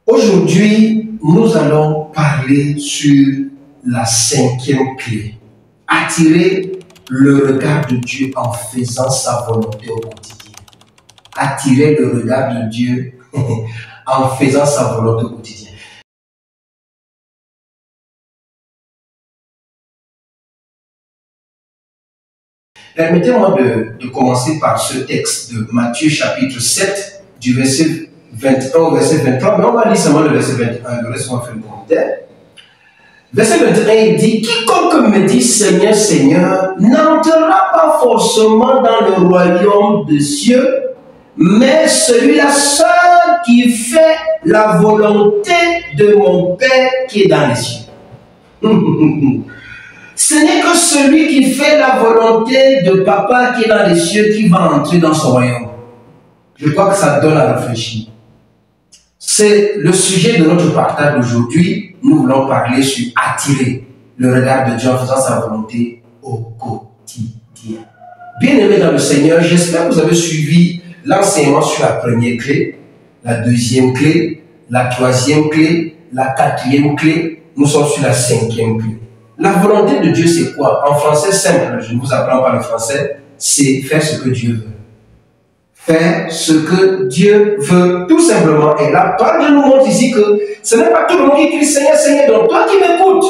Aujourd'hui, nous allons parler sur la cinquième clé. Attirer le regard de Dieu en faisant sa volonté au quotidien. Attirer le regard de Dieu en faisant sa volonté au quotidien. Permettez-moi de commencer par ce texte de Matthieu chapitre 7, du verset 21 au verset 23, mais on va lire seulement le verset 21, le reste on va faire le commentaire. Verset 21, il dit, quiconque me dit Seigneur, Seigneur, n'entrera pas forcément dans le royaume des cieux, mais celui-là seul qui fait la volonté de mon Père qui est dans les cieux. Ce n'est que celui qui fait la volonté de Papa qui est dans les cieux qui va entrer dans son royaume. Je crois que ça donne à réfléchir. C'est le sujet de notre partage d'aujourd'hui. Nous voulons parler sur attirer le regard de Dieu en faisant sa volonté au quotidien. Bien-aimés dans le Seigneur, j'espère que vous avez suivi l'enseignement sur la première clé, la deuxième clé, la troisième clé, la quatrième clé. Nous sommes sur la cinquième clé. La volonté de Dieu, c'est quoi? En français simple, je ne vous apprends pas le français, c'est faire ce que Dieu veut. Faire ce que Dieu veut, tout simplement. Et la parole nous montre ici que ce n'est pas tout le monde qui crie Seigneur, Seigneur. Donc toi qui m'écoutes,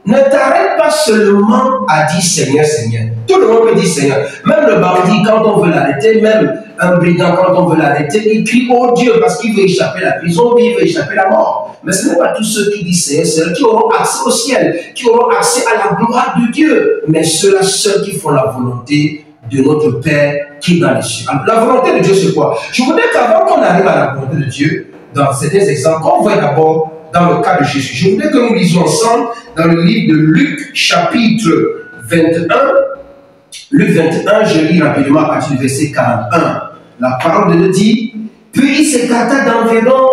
ne t'arrête pas seulement à dire Seigneur, Seigneur. Tout le monde peut dire Seigneur. Même le bandit, quand on veut l'arrêter, même un brigand, quand on veut l'arrêter, il crie oh Dieu parce qu'il veut échapper à la prison, il veut échapper à la mort. Mais ce n'est pas tous ceux qui disent Seigneur, Seigneur, qui auront accès au ciel, qui auront accès à la gloire de Dieu. Mais ceux-là seuls qui font la volonté de notre Père qui est dans les cieux. Alors, la volonté de Dieu, c'est quoi? Je voudrais qu'avant qu'on arrive à la volonté de Dieu, dans certains exemples, qu'on voit d'abord dans le cas de Jésus. Je voudrais que nous lisions ensemble dans le livre de Luc, chapitre 21. Luc 21, je lis rapidement à partir du verset 41. La parole de Dieu dit, puis il s'écarta d'environ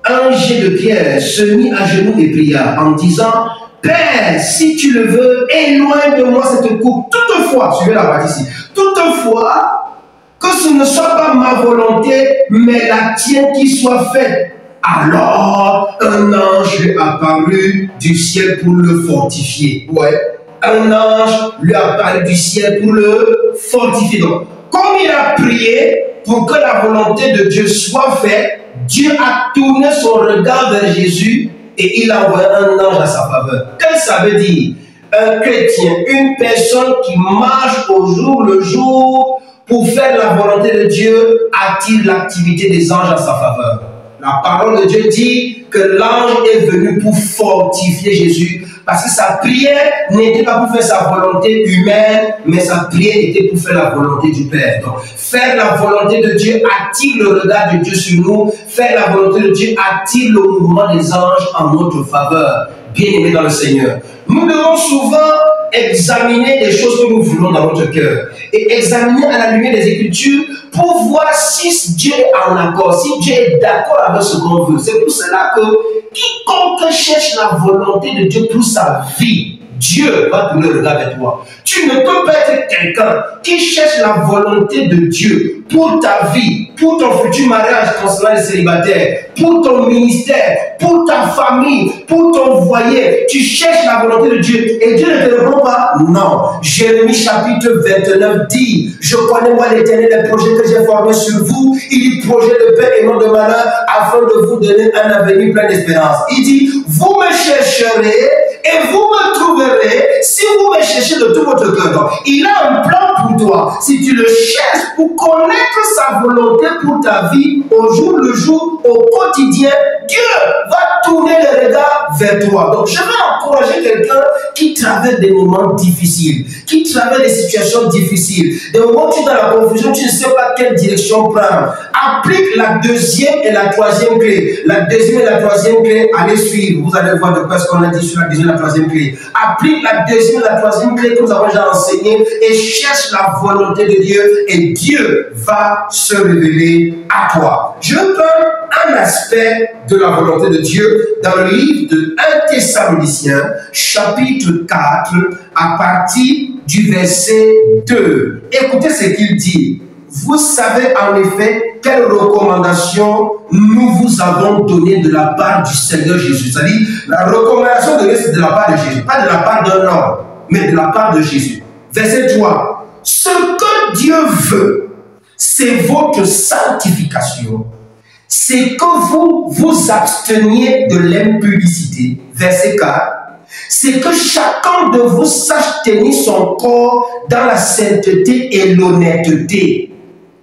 un jet de pierre, se mit à genoux et pria en disant, Père, si tu le veux, éloigne de moi cette coupe. Toutefois, suivez la partie ici, toutefois, que ce ne soit pas ma volonté, mais la tienne qui soit faite. Alors, un ange lui apparut du ciel pour le fortifier. Ouais, un ange lui apparut du ciel pour le fortifier. Donc, comme il a prié pour que la volonté de Dieu soit faite, Dieu a tourné son regard vers Jésus et il a envoyé un ange à sa faveur. Qu'est-ce que ça veut dire? Un chrétien, une personne qui marche au jour le jour pour faire la volonté de Dieu, attire l'activité des anges à sa faveur. La parole de Dieu dit que l'ange est venu pour fortifier Jésus parce que sa prière n'était pas pour faire sa volonté humaine, mais sa prière était pour faire la volonté du Père. Donc, faire la volonté de Dieu attire le regard de Dieu sur nous. Faire la volonté de Dieu attire le mouvement des anges en notre faveur. Bien-aimés dans le Seigneur. Nous devons souvent examiner les choses que nous voulons dans notre cœur et examiner à la lumière des Écritures pour voir si Dieu est en accord, si Dieu est d'accord avec ce qu'on veut. C'est pour cela que quiconque cherche la volonté de Dieu pour sa vie, Dieu va tourner le regard vers toi. Tu ne peux pas être quelqu'un qui cherche la volonté de Dieu pour ta vie, pour ton futur mariage concernant les célibataires, pour ton ministère, pour ta famille, pour ton foyer. Tu cherches la volonté de Dieu et Dieu ne te répond pas. Non. Jérémie chapitre 29 dit, je connais moi l'Éternel, les projets que j'ai formés sur vous. Il dit projet de paix et non de malheur afin de vous donner un avenir plein d'espérance. Il dit, vous me chercherez et vous me trouverez si vous me cherchez de tout votre cœur. Donc, il a un plan pour toi. Si tu le cherches pour connaître sa volonté pour ta vie, au jour le jour, au quotidien, Dieu va tourner le regard vers toi. Donc, je vais encourager quelqu'un qui traverse des moments difficiles, qui traverse des situations difficiles, des moments où tu es dans la confusion, tu ne sais pas quelle direction prendre. Applique la deuxième et la troisième clé. La deuxième et la troisième clé, allez suivre. Vous allez voir de quoi ce qu'on a dit sur la deuxième et la troisième clé. Applique la deuxième et la troisième clé que nous avons déjà enseigné et cherche la volonté de Dieu et Dieu va se révéler à toi. Je prends un aspect de la volonté de Dieu dans le livre de 1 Thessaloniciens, chapitre 4, à partir du verset 2. Écoutez ce qu'il dit. Vous savez en effet quelle recommandation nous vous avons donné de la part du Seigneur Jésus. C'est-à-dire, la recommandation donnée, c'est de la part de Jésus, pas de la part d'un homme, mais de la part de Jésus. Verset 3. Ce que Dieu veut, c'est votre sanctification. C'est que vous vous absteniez de l'impudicité. Verset 4. C'est que chacun de vous sache tenir son corps dans la sainteté et l'honnêteté.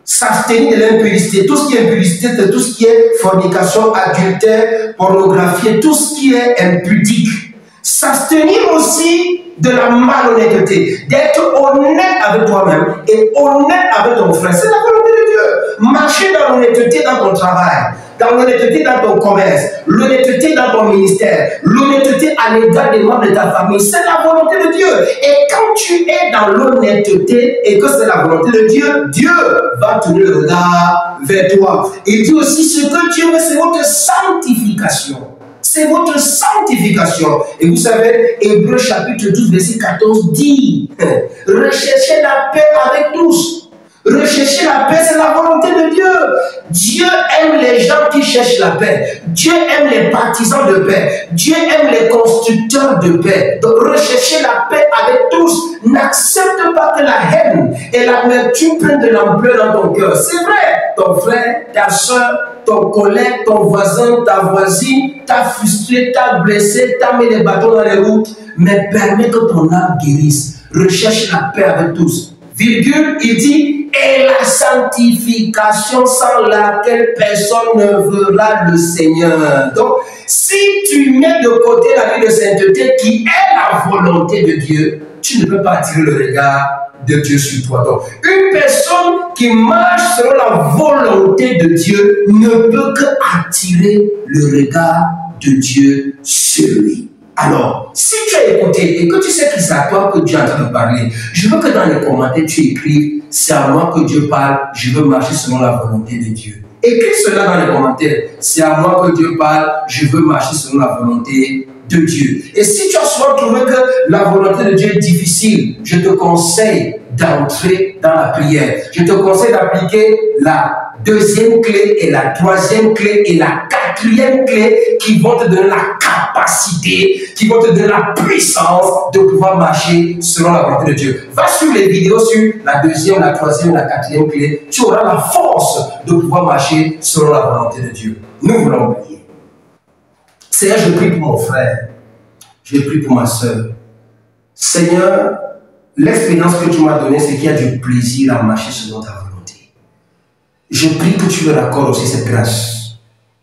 S'abstenir de l'impudicité. Tout ce qui est impudicité, c'est tout ce qui est fornication, adultère, pornographie, tout ce qui est impudique. S'abstenir aussi de la malhonnêteté, d'être honnête avec toi-même et honnête avec ton frère. C'est la volonté de Dieu. Marcher dans l'honnêteté dans ton travail, dans l'honnêteté dans ton commerce, l'honnêteté dans ton ministère, l'honnêteté à l'égard des membres de ta famille. C'est la volonté de Dieu. Et quand tu es dans l'honnêteté et que c'est la volonté de Dieu, Dieu va tourner le regard vers toi. Il dit aussi ce que Dieu veut, c'est votre sanctification. C'est votre sanctification. Et vous savez, Hébreux chapitre 12, verset 14 dit, recherchez la paix avec tous. Rechercher la paix, c'est la volonté de Dieu. Dieu aime les gens qui cherchent la paix. Dieu aime les partisans de paix. Dieu aime les constructeurs de paix. Donc rechercher la paix avec tous. N'accepte pas que la haine et l'amertume prennent de l'ampleur dans ton cœur. C'est vrai, ton frère, ta soeur, ton collègue, ton voisin, ta voisine, t'a frustré, t'a blessé, t'a mis les bâtons dans les roues. Mais permets que ton âme guérisse. Recherche la paix avec tous. Virgule, il dit, et la sanctification sans laquelle personne ne verra le Seigneur. Donc, si tu mets de côté la vie de sainteté qui est la volonté de Dieu, tu ne peux pas attirer le regard de Dieu sur toi. Donc, une personne qui marche selon la volonté de Dieu ne peut que attirer le regard de Dieu sur lui. Alors, si tu as écouté et que tu sais que c'est à toi que Dieu est en train de parler, je veux que dans les commentaires tu écrives, c'est à moi que Dieu parle, je veux marcher selon la volonté de Dieu. Écris cela dans les commentaires, c'est à moi que Dieu parle, je veux marcher selon la volonté de Dieu. Et si tu as souvent trouvé que la volonté de Dieu est difficile, je te conseille d'entrer dans la prière. Je te conseille d'appliquer la deuxième clé et la troisième clé et la quatrième clé qui vont te donner la capacité, qui vont te donner la puissance de pouvoir marcher selon la volonté de Dieu. Va sur les vidéos sur la deuxième, la troisième, la quatrième clé. Tu auras la force de pouvoir marcher selon la volonté de Dieu. Nous voulons prier. Seigneur, je prie pour mon frère. Je prie pour ma soeur. Seigneur, l'expérience que tu m'as donnée, c'est qu'il y a du plaisir à marcher selon ta volonté. Je prie que tu leur accordes aussi cette grâce.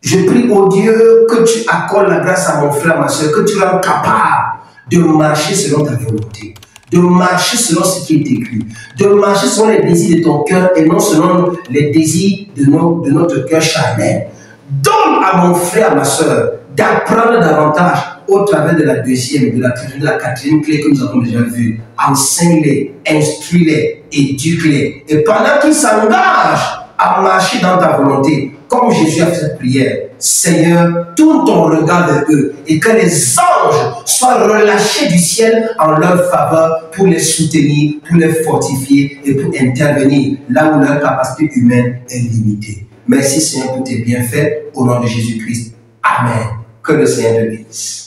Je prie au Dieu que tu accordes la grâce à mon frère, ma soeur, que tu rends capable de marcher selon ta volonté, de marcher selon ce qui est écrit, de marcher selon les désirs de ton cœur et non selon les désirs de notre cœur charnel. Donne à mon frère, ma soeur, d'apprendre davantage au travers de la deuxième et de la quatrième clé que nous avons déjà vue. Enseigne-les, instruis-les, éduque-les. Et pendant qu'ils s'engagent à marcher dans ta volonté, comme Jésus a fait cette prière, Seigneur, tourne ton regard vers eux et que les anges soient relâchés du ciel en leur faveur pour les soutenir, pour les fortifier et pour intervenir là où leur capacité humaine est limitée. Merci Seigneur pour tes bienfaits, au nom de Jésus-Christ. Amen. Que le Seigneur te bénisse.